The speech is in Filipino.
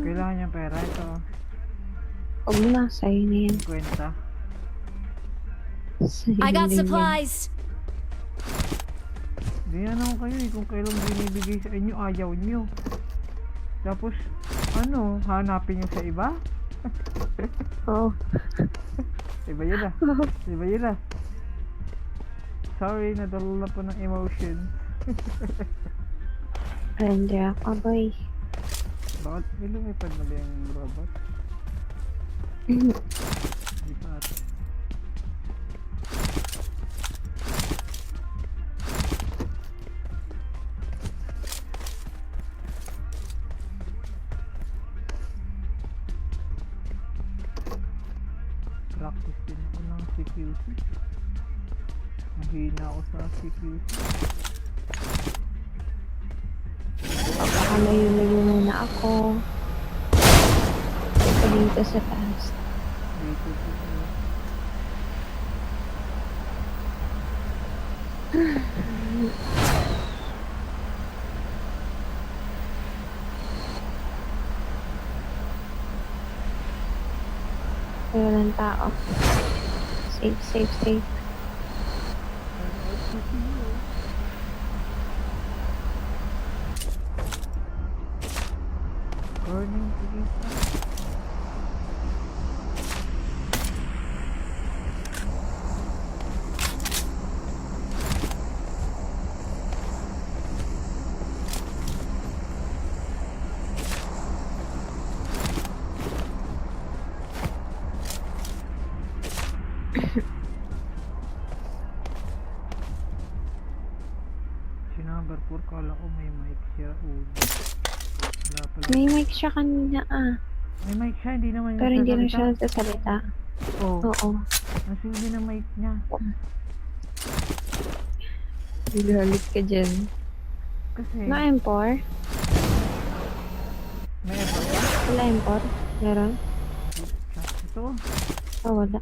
Kailangan niyang pera. Ito. Huwag mo na, sa'yo na yan. 50. Sa'yo I got din yan. supplies. Ganyan ako kayo eh. Kung kailan binibigay sa inyo, ayaw nyo. Tapos, ano, hanapin nyo sa iba? Oo. Iba yun ah. Iba yun ah. Sorry, nadala na po ng emotion. Hindi ako, boy. Bakit may lumipad na ba yung robot? Di pa ata. Practice din ako ng CQC. Mahina ako sa CQC. Papakalayo-layo muna ako. Ito dito sa taas. Dito po. Walang tao. Safe, safe, safe. Burning police. Si number 4, kala ko may mic siya. Wala pala. May mic siya kanina May mic siya, hindi naman Pero hindi na siya nagsasalita. nagsasalita. Oo. Oo. Nasindi na mic niya. Galit ka dyan. Kasi, Na M4? may effort ba? Wala M4? Meron? Ito. Oh, wala.